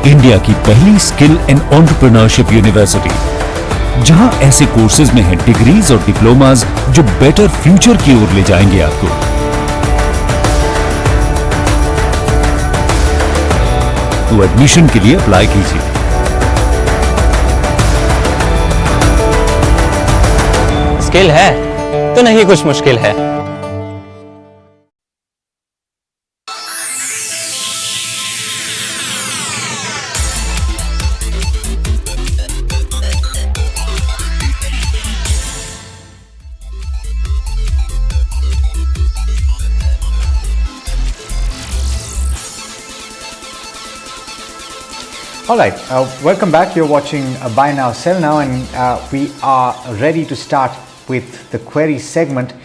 India की पहली skill and entrepreneurship university, जहां ऐसे कोर्सेज में हैं डिग्रीज और डिप्लोमाज जो बेटर फ्यूचर की ओर ले जाएंगे आपको। तो एडमिशन के लिए अप्लाई कीजिए। स्किल है तो नहीं कुछ मुश्किल है। All right, welcome back. You're watching Buy Now, Sell Now, and we are ready to start with the query segment.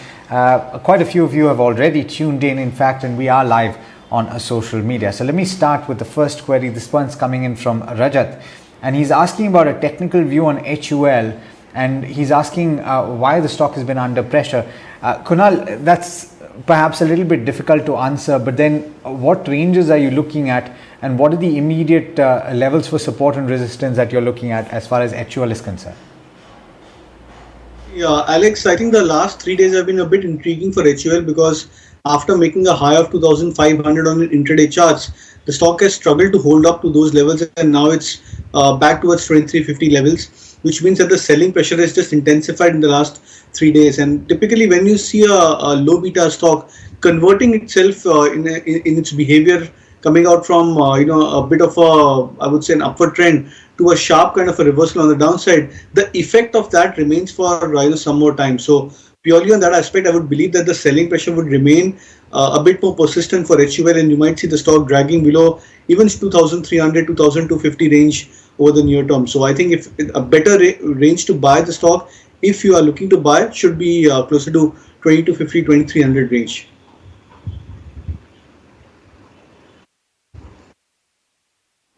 Quite a few of you have already tuned in fact, and we are live on social media. So let me start with the first query. This one's coming in from Rajat, and he's asking about a technical view on HUL, and he's asking why the stock has been under pressure. Kunal, that's perhaps a little bit difficult to answer, but then what ranges are you looking at, and what are the immediate levels for support and resistance that you're looking at as far as HUL is concerned? Yeah, Alex, I think the last 3 days have been a bit intriguing for HUL because after making a high of 2,500 on intraday charts, the stock has struggled to hold up to those levels, and now it's back towards 2350 levels, which means that the selling pressure has just intensified in the last 3 days. And typically when you see a low beta stock converting itself in its behavior, coming out from a bit of a, I would say, an upward trend to a sharp kind of a reversal on the downside, the effect of that remains for some more time. So purely on that aspect, I would believe that the selling pressure would remain a bit more persistent for HUL, and you might see the stock dragging below even 2,300, 2,250 range over the near term. So I think if a better range to buy the stock, if you are looking to buy, should be closer to 2250, 2300 range.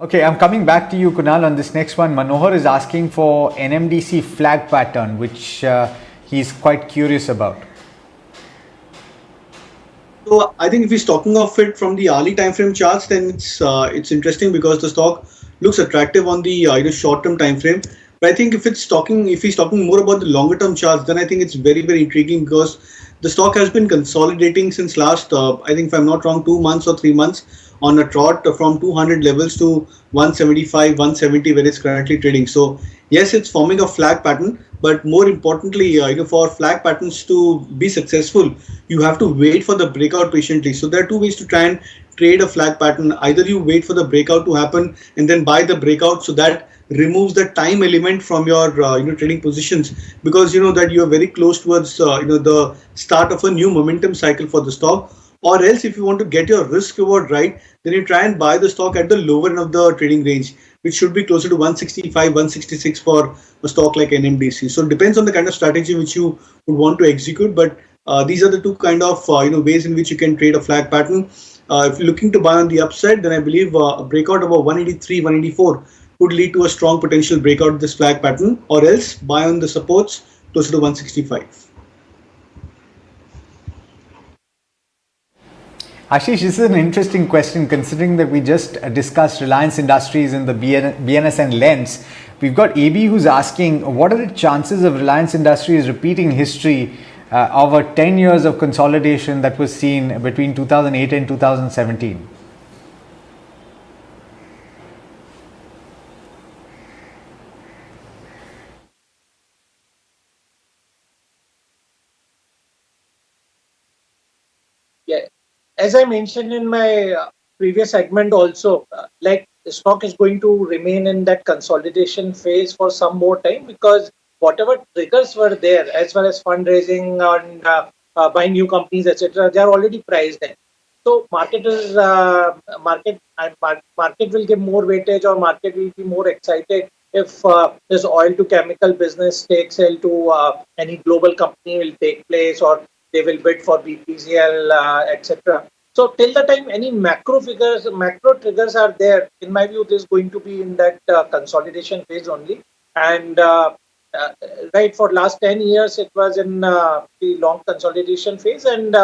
Okay, I'm coming back to you, Kunal, on this next one. Manohar is asking for NMDC flag pattern, which he's quite curious about. So I think if he's talking of it from the hourly time frame charts, then it's interesting because the stock looks attractive on the short-term time frame. But I think if he's talking more about the longer-term charts, then I think it's very, very intriguing because the stock has been consolidating since last, I think if I'm not wrong, 2 months or 3 months on a trot from 200 levels to 175, 170 where it's currently trading. So yes, it's forming a flag pattern, but more importantly, for flag patterns to be successful, you have to wait for the breakout patiently. So there are two ways to try and trade a flag pattern. Either you wait for the breakout to happen and then buy the breakout, so that removes the time element from your trading positions, because you know that you are very close towards the start of a new momentum cycle for the stock. Or else, if you want to get your risk reward right, then you try and buy the stock at the lower end of the trading range, which should be closer to 165, 166 for a stock like NMDC. So it depends on the kind of strategy which you would want to execute. But these are the two kind of ways in which you can trade a flag pattern. If you're looking to buy on the upside, then I believe a breakout about 183, 184 would lead to a strong potential breakout of this flag pattern. Or else buy on the supports closer to 165. Ashish, this is an interesting question considering that we just discussed Reliance Industries in the BNSN lens. We've got AB who's asking, what are the chances of Reliance Industries repeating history over 10 years of consolidation that was seen between 2008 and 2017? Yeah, as I mentioned in my previous segment also, like the stock is going to remain in that consolidation phase for some more time, because whatever triggers were there as far as fundraising and buying new companies, etc., they are already priced in. So market will give more weightage, or market will be more excited if this oil to chemical business takes sale to any global company will take place, or they will bid for BPCL, etc. So till the time any macro triggers are there, in my view, this is going to be in that consolidation phase only. And right, for last 10 years, it was in the long consolidation phase. And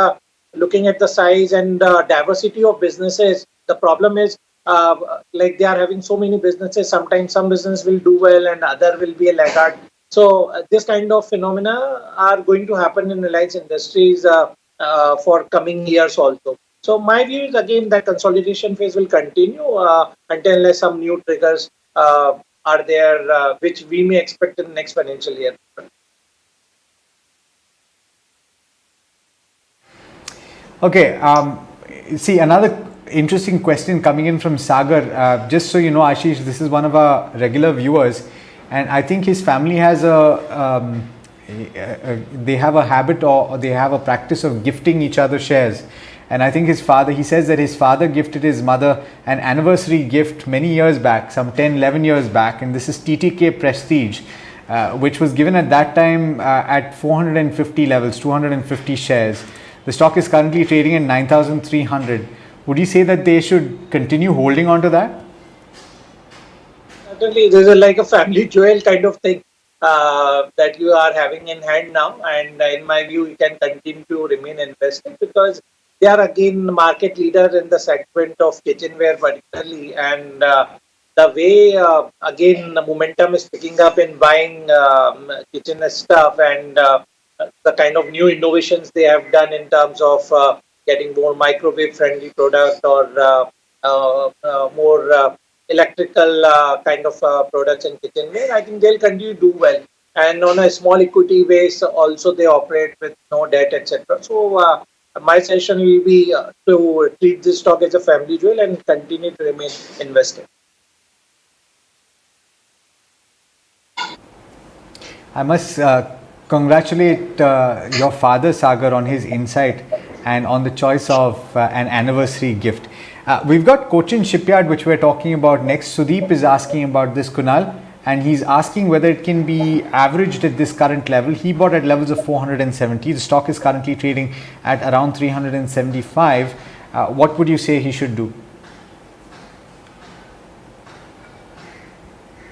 looking at the size and diversity of businesses, the problem is like they are having so many businesses. Sometimes some business will do well and other will be a laggard. So this kind of phenomena are going to happen in Reliance Industries for coming years also. So my view is again that consolidation phase will continue until unless some new triggers are there, which we may expect in the next financial year. Okay, see another interesting question coming in from Sagar. Just so you know, Ashish, this is one of our regular viewers, and I think his family has they have a habit or they have a practice of gifting each other shares. And I think he says that his father gifted his mother an anniversary gift many years back, some 10, 11 years back, and this is TTK Prestige, which was given at that time at 450 levels, 250 shares. The stock is currently trading at 9,300. Would you say that they should continue holding on to that? Certainly, this is like a family jewel kind of thing that you are having in hand now. And in my view, you can continue to remain invested because they are again market leader in the segment of kitchenware particularly. And the way again the momentum is picking up in buying kitchen stuff and the kind of new innovations they have done in terms of getting more microwave friendly product or more electrical kind of products in kitchenware, I think they'll continue to do well. And on a small equity base, also they operate with no debt, etc. So my suggestion will be to treat this stock as a family jewel and continue to remain invested. I must congratulate your father, Sagar, on his insight and on the choice of an anniversary gift. We've got Cochin Shipyard, which we're talking about next. Sudeep is asking about this, Kunal, and he's asking whether it can be averaged at this current level. He bought at levels of 470. The stock is currently trading at around 375. What would you say he should do?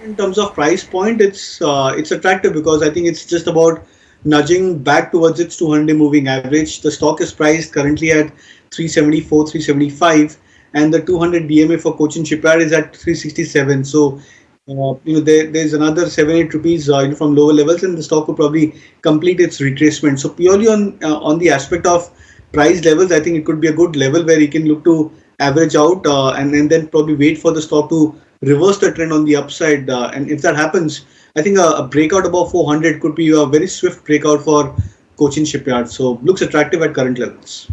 In terms of price point, it's attractive because I think it's just about nudging back towards its 200-day moving average. The stock is priced currently at 374, 375, and the 200 DMA for Cochin Shipyard is at 367. So there's another 7-8 rupees from lower levels, and the stock will probably complete its retracement. So purely on the aspect of price levels, I think it could be a good level where you can look to average out and then probably wait for the stock to reverse the trend on the upside. And if that happens, I think a breakout above 400 could be a very swift breakout for Cochin Shipyard. So looks attractive at current levels.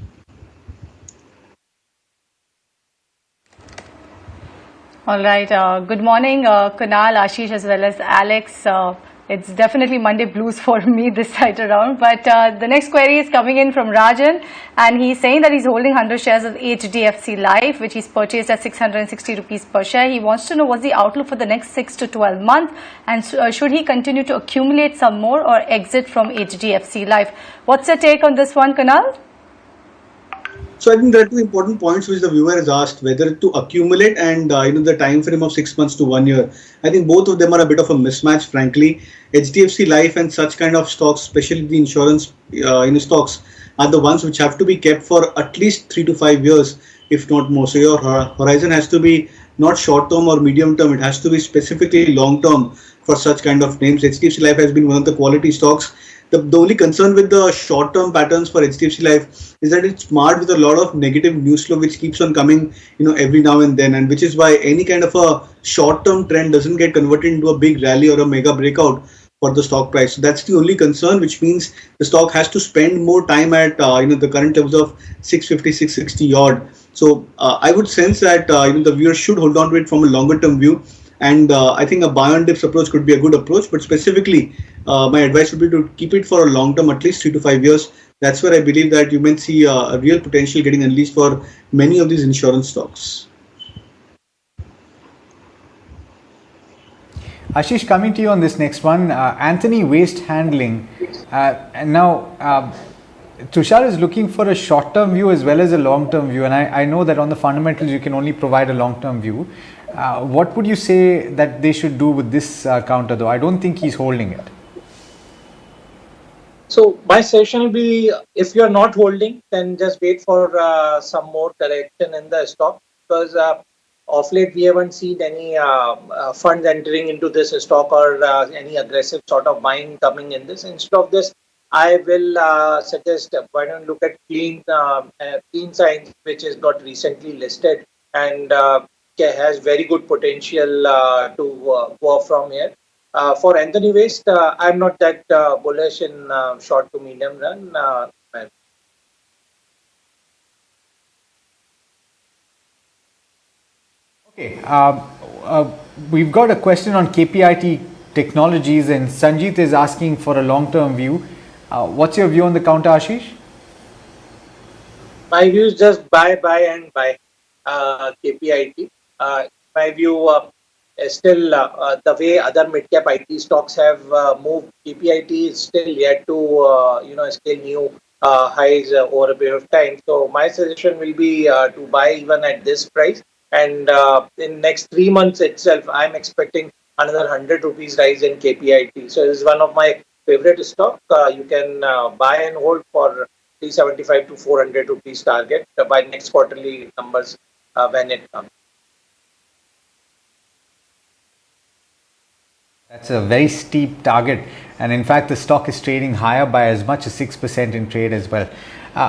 All right. Good morning, Kunal, Ashish, as well as Alex. It's definitely Monday blues for me this side around. But the next query is coming in from Rajan, and he's saying that he's holding 100 shares of HDFC Life, which he's purchased at 660 rupees per share. He wants to know what's the outlook for the next 6 to 12 months, and should he continue to accumulate some more or exit from HDFC Life? What's your take on this one, Kunal? So I think there are two important points which the viewer has asked, whether to accumulate and the time frame of 6 months to 1 year. I think both of them are a bit of a mismatch, frankly. HDFC Life and such kind of stocks, especially the insurance stocks, are the ones which have to be kept for at least 3 to 5 years, if not more. So your horizon has to be not short term or medium term; it has to be specifically long term for such kind of names. HDFC Life has been one of the quality stocks. The only concern with the short-term patterns for HDFC Life is that it's marred with a lot of negative news flow which keeps on coming, every now and then, and which is why any kind of a short-term trend doesn't get converted into a big rally or a mega breakout for the stock price. So that's the only concern, which means the stock has to spend more time at the current levels of 650, 660 odd. So I would sense that the viewers should hold on to it from a longer-term view. And I think a buy on dips approach could be a good approach, but specifically, my advice would be to keep it for a long term, at least 3 to 5 years. That's where I believe that you may see a real potential getting unleashed for many of these insurance stocks. Ashish, coming to you on this next one, Anthony Waste Handling. And now, Tushar is looking for a short-term view as well as a long-term view, and I know that on the fundamentals you can only provide a long-term view. What would you say that they should do with this counter, though? I don't think he's holding it. So my suggestion will be, if you are not holding, then just wait for some more correction in the stock, because of late we haven't seen any funds entering into this stock or any aggressive sort of buying coming in this. Instead of this, I will suggest why don't look at Clean Science, which has got recently listed and has very good potential to go up from here. For Anthony West, I'm not that bullish in short to medium run. Okay, we've got a question on KPIT Technologies, and Sanjeet is asking for a long-term view. What's your view on the counter, Ashish? My view is just buy and buy KPIT. My view is still the way other mid-cap IT stocks have moved. KPIT is still yet to scale new highs over a period of time. So my suggestion will be to buy even at this price. And in next 3 months itself, I'm expecting another 100 rupees rise in KPIT. So this is one of my favorite stock. You can buy and hold for 375 to 400 rupees target by next quarterly numbers when it comes. That's a very steep target, and in fact the stock is trading higher by as much as 6% in trade as well.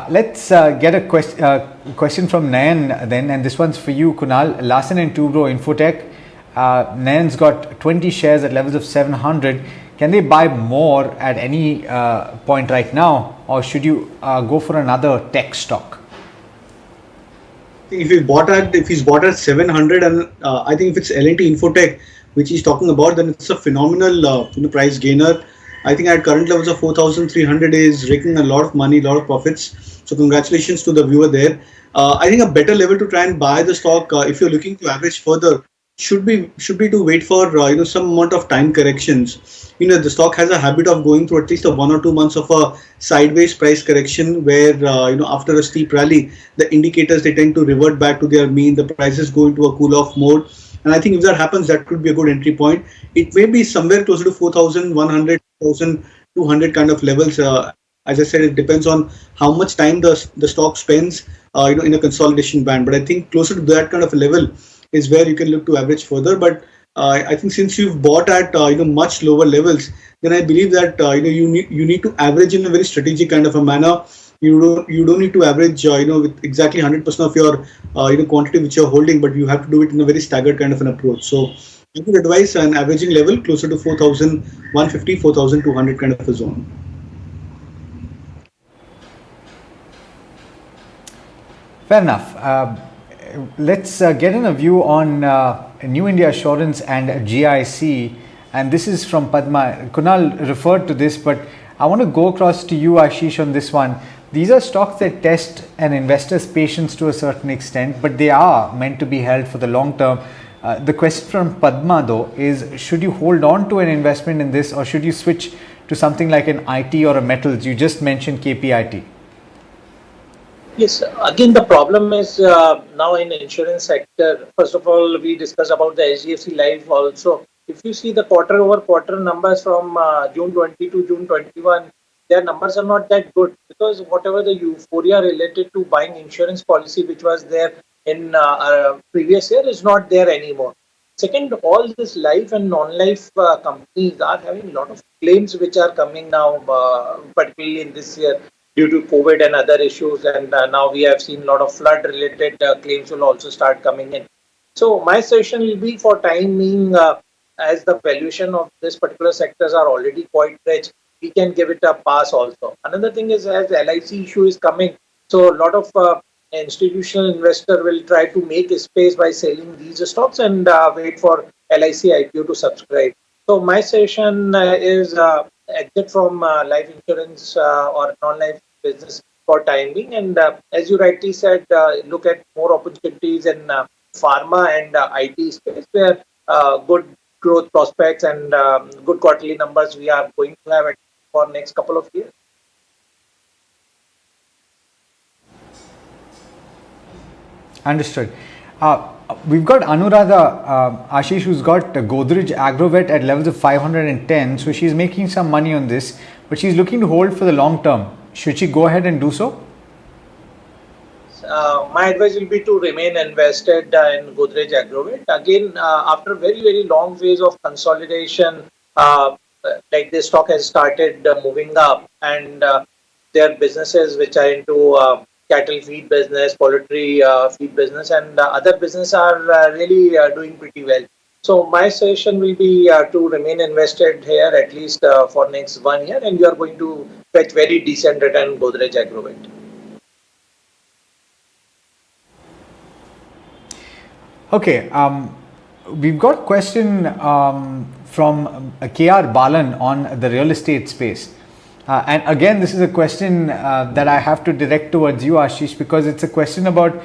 Let's get a question from Nayan then, and this one's for you, Kunal. Larsen and Toubro Infotech. Nayan's got 20 shares at levels of 700. Can they buy more at any point right now, or should you go for another tech stock? If he's bought at 700, and I think if it's L&T Infotech, which he's talking about, then it's a phenomenal price gainer. I think at current levels of 4,300 is raking a lot of money, a lot of profits. So congratulations to the viewer there. I think a better level to try and buy the stock if you're looking to average further should be to wait for some amount of time corrections. The stock has a habit of going through at least 1 or 2 months of a sideways price correction where after a steep rally the indicators they tend to revert back to their mean, the prices go into a cool off mode, and I think if that happens that could be a good entry point. It may be somewhere closer to 4,100, 4,200 kind of levels. As I said, it depends on how much time the stock spends in a consolidation band, but I think closer to that kind of a level is where you can look to average further. But I think since you've bought at much lower levels, then I believe that you need to average in a very strategic kind of a manner. You don't need to average with exactly 100% of your quantity which you're holding, but you have to do it in a very staggered kind of an approach. So I would advise an averaging level closer to 4,150, 4,200 kind of a zone. Fair enough. Let's get in a view on New India Assurance and GIC, and this is from Padma. Kunal referred to this, but I want to go across to you, Ashish, on this one. These are stocks that test an investor's patience to a certain extent, but they are meant to be held for the long term. The question from Padma, though, is should you hold on to an investment in this, or should you switch to something like an IT or a metals? You just mentioned KPIT. Yes, again, the problem is now in the insurance sector. First of all, we discussed about the HDFC Life also. If you see the quarter over quarter numbers from June 20 to June 21, their numbers are not that good because whatever the euphoria related to buying insurance policy which was there in previous year is not there anymore. Second, all this life and non-life companies are having a lot of claims which are coming now, particularly in this year, due to COVID and other issues, and now we have seen a lot of flood-related claims will also start coming in. So my suggestion will be for time being, as the valuation of this particular sectors are already quite rich, we can give it a pass also. Another thing is as the LIC issue is coming, so a lot of institutional investor will try to make a space by selling these stocks and wait for LIC IPO to subscribe. So my suggestion is exit from life insurance or non-life business for time being, and as you rightly said, look at more opportunities in pharma and IT space where good growth prospects and good quarterly numbers we are going to have for next couple of years. Understood. We've got Anuradha Ashish, who's got Godrej Agrovet at levels of 510. So she's making some money on this, but she's looking to hold for the long term. Should she go ahead and do so? My advice will be to remain invested in Godrej Agrovet. Again, after very, very long phase of consolidation, like this stock has started moving up, and there are businesses which are into cattle feed business, poultry feed business, and other business are really doing pretty well. So my suggestion will be to remain invested here at least for next 1 year, and you are going to fetch very decent return in Godrej Agrovet. Okay, we've got a question from KR Balan on the real estate space. And again, this is a question that I have to direct towards you, Ashish, because it's a question about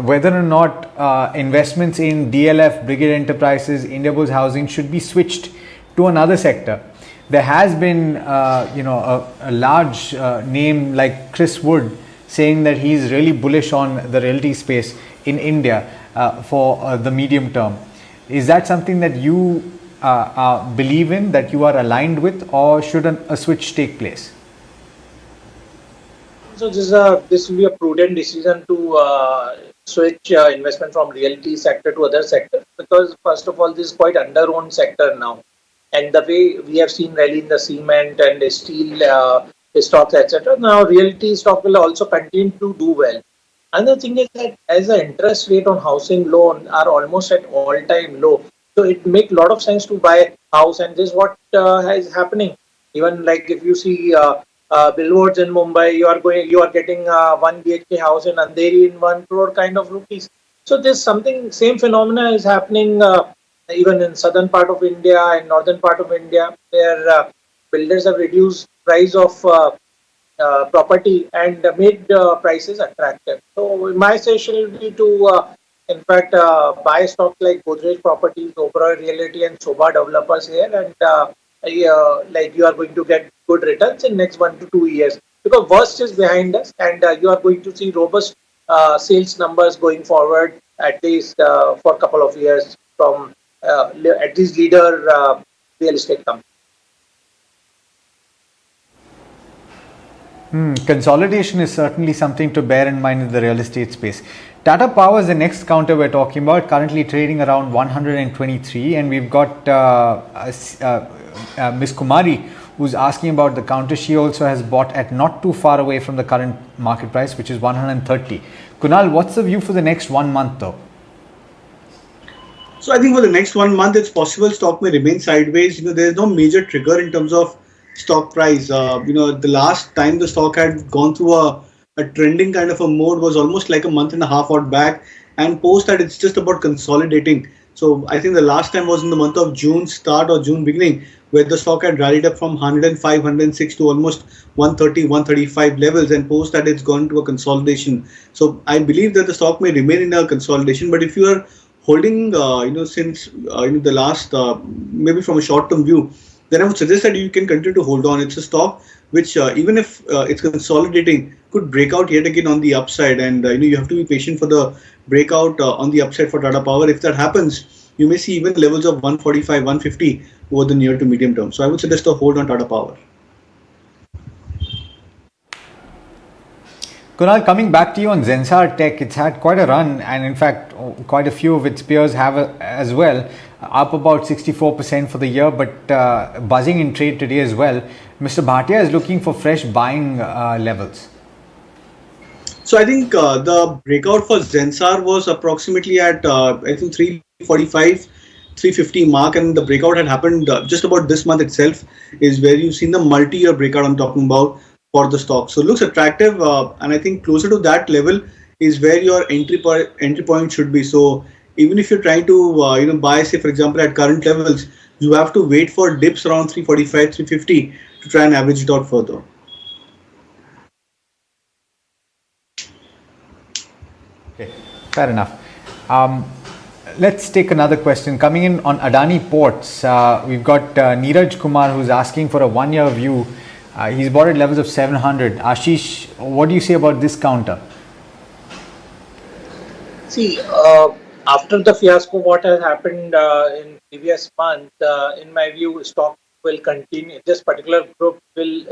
whether or not investments in DLF, Brigade Enterprises, Indiabulls Housing should be switched to another sector. There has been, a large name like Chris Wood saying that he's really bullish on the realty space in India for the medium term. Is that something that you believe in, that you are aligned with, or should a switch take place? So this will be a prudent decision to switch investment from realty sector to other sector, because first of all, this is quite under-owned sector now, and the way we have seen rally in the cement and the steel stocks, etc. Now realty stock will also continue to do well. Another thing is that as the interest rate on housing loan are almost at all-time low, so it make a lot of sense to buy house, and this is what is happening. Even like if you see billboards in Mumbai, you are getting 1 BHK house in Andheri in 1 crore kind of rupees. So there's something same phenomena is happening even in southern part of India and northern part of India, where builders have reduced price of property and made prices attractive. So my suggestion will be to, in fact, buy stocks like Godrej Properties, Oberoi Realty, and Sobha Developers here, and like you are going to get good returns in next 1 to 2 years, because worst is behind us, and you are going to see robust sales numbers going forward at least for a couple of years from at least leader real estate companies. Consolidation is certainly something to bear in mind in the real estate space. Tata Power is the next counter we're talking about, currently trading around 123, and we've got Ms. Kumari who's asking about the counter. She also has bought at not too far away from the current market price, which is 130. Kunal, what's the view for the next 1 month though? So I think for the next 1 month, it's possible stock may remain sideways. There is no major trigger in terms of stock price. The last time the stock had gone through a trending kind of a mode was almost like a month and a half out back, and post that it's just about consolidating. So I think the last time was in the month of June start or June beginning, where the stock had rallied up from 105, 106 to almost 130, 135 levels, and post that it's gone to a consolidation. So I believe that the stock may remain in a consolidation, but if you are holding, since the last, maybe from a short-term view, then I would suggest that you can continue to hold on. It's a stock which, even if it's consolidating, could break out yet again on the upside, and you have to be patient for the breakout on the upside for Tata Power. If that happens, you may see even levels of 145, 150 over the near to medium term. So I would suggest a hold on Tata Power. Kunal, coming back to you on Zensar Tech, it's had quite a run, and in fact, quite a few of its peers have as well, up about 64% for the year, but buzzing in trade today as well. Mr. Bhatia is looking for fresh buying levels. So I think the breakout for Zensar was approximately at I think 345, 350 mark, and the breakout had happened just about this month itself, is where you've seen the multi-year breakout I'm talking about for the stock. So it looks attractive, and I think closer to that level is where your entry point should be. So even if you're trying to buy, say for example at current levels, you have to wait for dips around 345, 350 to try and average it out further. Okay, fair enough. Let's take another question coming in on Adani Ports. We've got Neeraj Kumar who's asking for a 1-year view. He's bought at levels of 700. Ashish, what do you say about this counter? See, after the fiasco what has happened in previous month, in my view, stock will continue. This particular group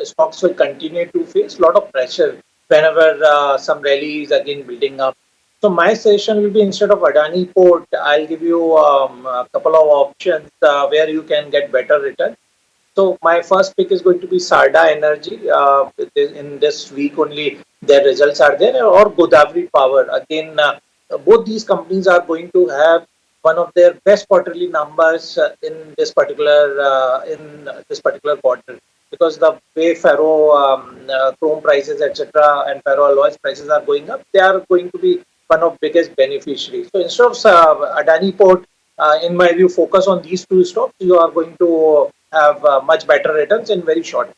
stocks will continue to face a lot of pressure whenever some rally is again building up. So my suggestion will be, instead of Adani Port, I'll give you a couple of options where you can get better return. So my first pick is going to be Sarda Energy. In this week only, their results are there, or Godavari Power. Again, both these companies are going to have one of their best quarterly numbers in this particular quarter, because the way ferro chrome prices, etc., and ferro alloys prices are going up, they are going to be one of biggest beneficiaries. So instead of Adani Port, in my view, focus on these two stocks. You are going to have much better returns in very short.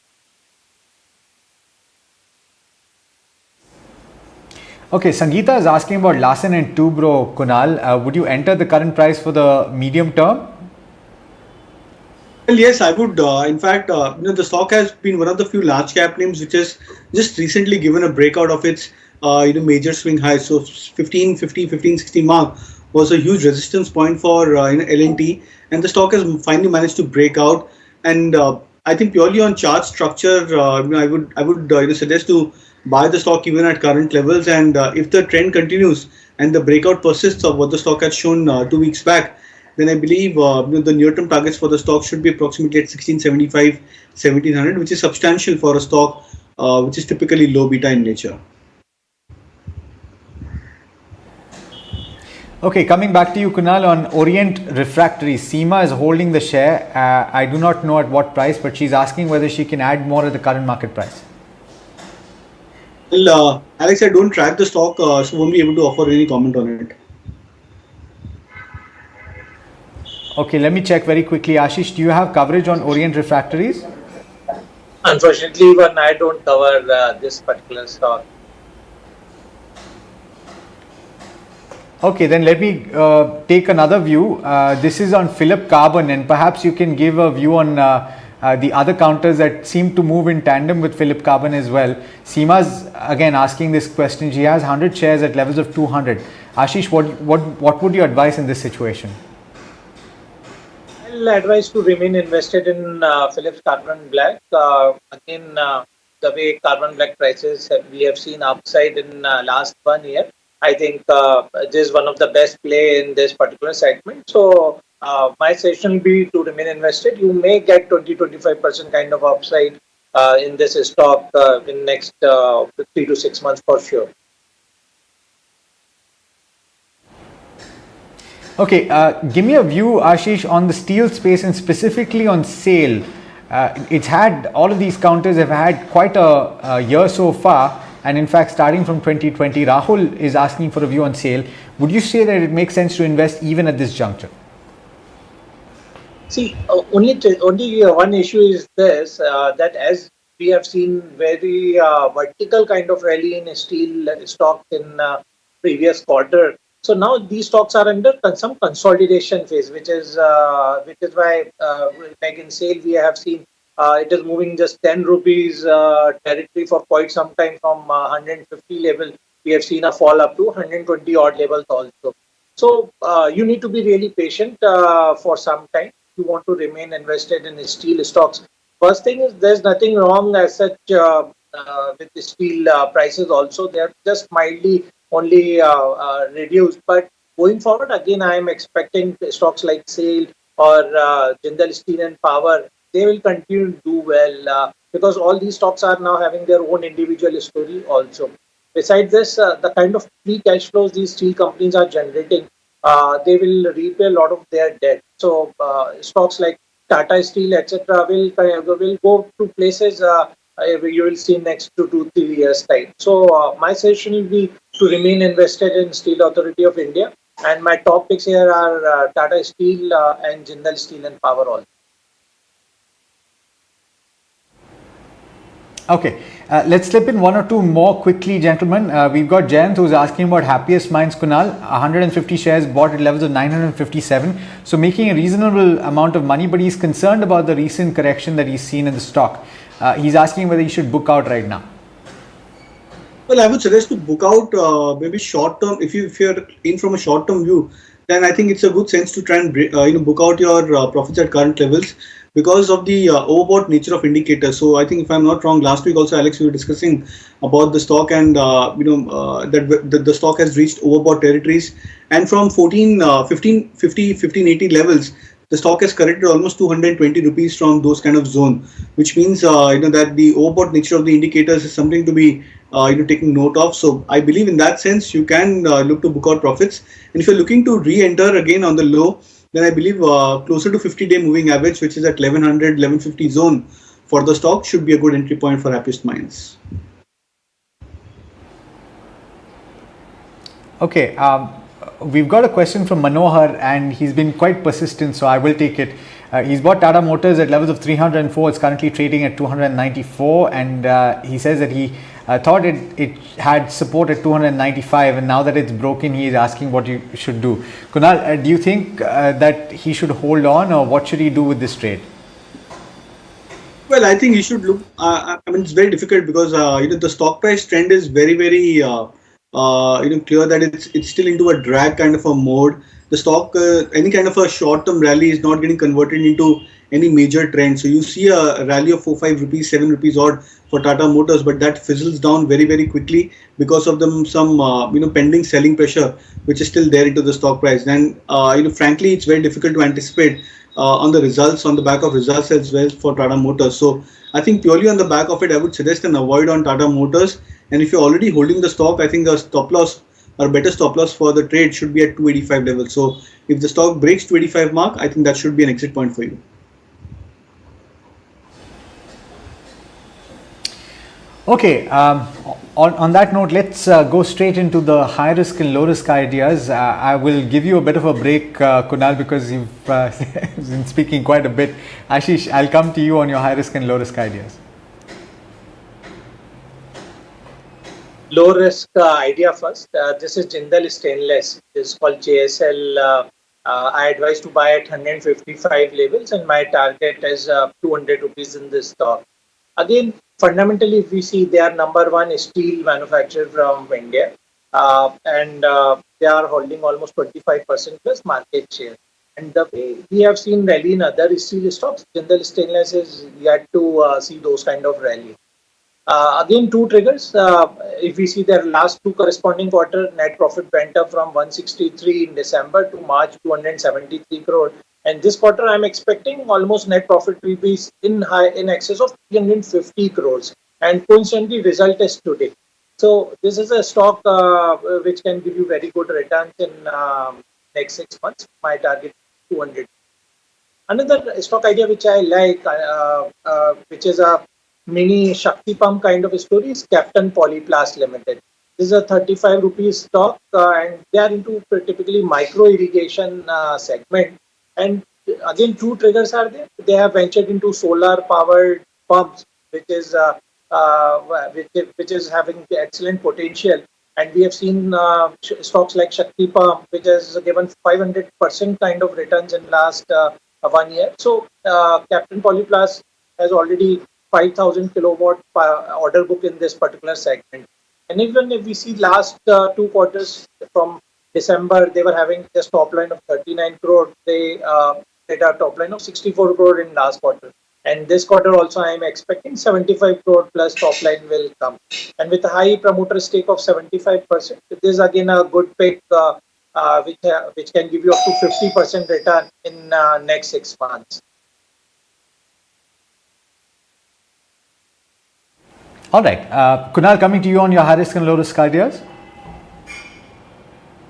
Okay, Sangeeta is asking about Larsen and Toubro, Kunal. Would you enter the current price for the medium term? Well, yes, I would. In fact, the stock has been one of the few large cap names which has just recently given a breakout of its major swing highs. So 1550, 1560 mark was a huge resistance point for L&T, and the stock has finally managed to break out. And I think purely on chart structure, I would suggest to buy the stock even at current levels. And if the trend continues and the breakout persists of what the stock had shown 2 weeks back, then I believe the near-term targets for the stock should be approximately at 1675, 1700, which is substantial for a stock which is typically low beta in nature. Okay, coming back to you, Kunal, on Orient Refractories. Seema is holding the share. I do not know at what price, but she's asking whether she can add more at the current market price. Well, Alex, I don't track the stock, so won't be able to offer any comment on it. Okay, let me check very quickly. Ashish, do you have coverage on Orient Refractories? Unfortunately, even I don't cover this particular stock. Okay, then let me take another view. This is on Philip Carbon, and perhaps you can give a view on the other counters that seem to move in tandem with Philip Carbon as well. Seema's again asking this question. She has 100 shares at levels of 200. Ashish, what would you advise in this situation? I'll advise to remain invested in Philips Carbon Black. Again, the way carbon black prices we have seen upside in last 1 year, I think this is one of the best play in this particular segment. So my suggestion will be to remain invested. You may get 20-25% kind of upside in this stock in next 3 to 6 months for sure. Okay, give me a view, Ashish, on the steel space and specifically on SAIL. It's had, all of these counters have had quite a year so far, and in fact, starting from 2020, Rahul is asking for a view on SAIL. Would you say that it makes sense to invest even at this juncture? See, only one issue is this, that as we have seen very vertical kind of rally in steel stocks in previous quarter. So now these stocks are under some consolidation phase, which is why, like in SAIL, we have seen it is moving just 10 rupees territory for quite some time. From 150 level, we have seen a fall up to 120 odd levels also. So you need to be really patient for some time. You want to remain invested in steel stocks. First thing is, there's nothing wrong as such with the steel prices also. They are just mildly only reduced. But going forward, again, I am expecting stocks like SAIL or Jindal Steel and Power, they will continue to do well because all these stocks are now having their own individual story also. Besides this, the kind of free cash flows these steel companies are generating, they will repay a lot of their debt. So stocks like Tata Steel, etc., will go to places you will see next 2 to 3 years time. So my suggestion will be to remain invested in Steel Authority of India, and my top picks here are Tata Steel and Jindal Steel and Power also. Okay, let's slip in one or two more quickly, gentlemen. We've got Jayant who's asking about Happiest Minds, Kunal. 150 shares bought at levels of 957. So making a reasonable amount of money, but he's concerned about the recent correction that he's seen in the stock. He's asking whether he should book out right now. Well, I would suggest to book out maybe short term. If you're in from a short term view, then I think it's a good sense to try and book out your profits at current levels because of the overbought nature of indicators. So I think, if I'm not wrong, last week also, Alex, we were discussing about the stock, and that the stock has reached overbought territories, and from 1580 levels, the stock has corrected almost 220 rupees from those kind of zone, which means that the overbought nature of the indicators is something to be taking note of. So I believe in that sense you can look to book out profits, and if you're looking to re-enter again on the low, then I believe closer to 50-day moving average, which is at 1100 1150 zone for the stock, should be a good entry point for Happiest Minds. Okay, we've got a question from Manohar, and he's been quite persistent, so I will take it. He's bought Tata Motors at levels of 304. It's currently trading at 294, and he says that he thought it had support at 295, and now that it's broken, he is asking what you should do. Kunal, do you think that he should hold on, or what should he do with this trade? Well, I think he should look. I mean, it's very difficult because the stock price trend is very, very clear that it's still into a drag kind of a mode. The stock, any kind of a short-term rally is not getting converted into any major trend. So you see a rally of 4-5 rupees, 7 rupees odd for Tata Motors, but that fizzles down very, very quickly because of some pending selling pressure which is still there into the stock price. And frankly, it's very difficult to anticipate on the results, on the back of results as well for Tata Motors. So I think purely on the back of it, I would suggest an avoid on Tata Motors. And if you're already holding the stock, I think the stop loss or better stop loss for the trade should be at 285 level. So if the stock breaks 285 mark, I think that should be an exit point for you. Okay, on that note, let's go straight into the high risk and low risk ideas. I will give you a bit of a break, Kunal, because you've been speaking quite a bit. Ashish, I'll come to you on your high risk and low risk ideas. Low risk idea first. This is Jindal Stainless. This is called JSL. I advise to buy at 155 levels, and my target is 200 rupees in this stock. Again, fundamentally, if we see, they are number one steel manufacturer from India, and they are holding almost 25% plus market share. And the way we have seen rally in other steel stocks, Jindal Stainless is yet to see those kind of rally. Again, two triggers. If we see their last two corresponding quarter, net profit went up from 163 in December to March 273 crore. And this quarter, I'm expecting almost net profit will be in excess of 350 crores. And coincidentally, result is today. So this is a stock which can give you very good returns in next 6 months. My target is 200. Another stock idea which I like, which is a mini Shakti Pump kind of a story, is Captain Polyplus Limited. This is a 35 rupees stock, and they are into typically micro irrigation segment. And again, two triggers are there. They have ventured into solar powered pumps, which is having excellent potential. And we have seen stocks like Shakti Pump, which has given 500% kind of returns in last 1 year. So Captain Polyplus has already 5,000 kilowatt order book in this particular segment. And even if we see last 2 quarters from December, they were having just top line of 39 crore. They did a top line of 64 crore in last quarter. And this quarter also, I am expecting 75 crore plus top line will come. And with a high promoter stake of 75%, this is again a good pick which can give you up to 50% return in next 6 months. All right, Kunal, coming to you on your high risk and low risk ideas.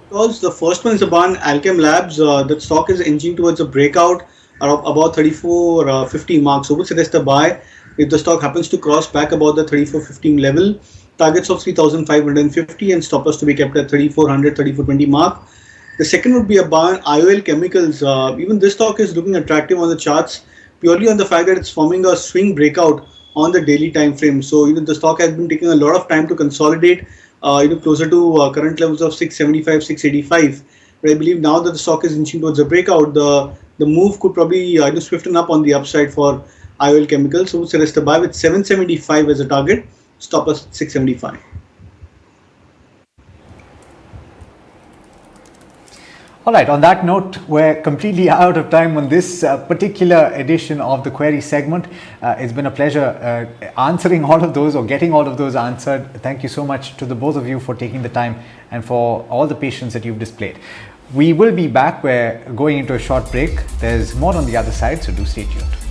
Because the first one is about Alchem Labs. The stock is inching towards a breakout of about 34.50 mark. So would suggest a buy if the stock happens to cross back about the 34.15 level. Targets of 3,550 and stop loss to be kept at 3,400, 3,420 mark. The second would be a buy on IOL Chemicals. Even this stock is looking attractive on the charts purely on the fact that it's forming a swing breakout on the daily time frame. So the stock has been taking a lot of time to consolidate, closer to current levels of 675, 685. But I believe now that the stock is inching towards a breakout, the move could probably swiften up on the upside for IOL Chemicals. So suggest a buy with 775 as a target, stop us 675. All right, on that note, we're completely out of time on this particular edition of the query segment. It's been a pleasure answering all of those or getting all of those answered. Thank you so much to the both of you for taking the time and for all the patience that you've displayed. We will be back. We're going into a short break. There's more on the other side, so do stay tuned.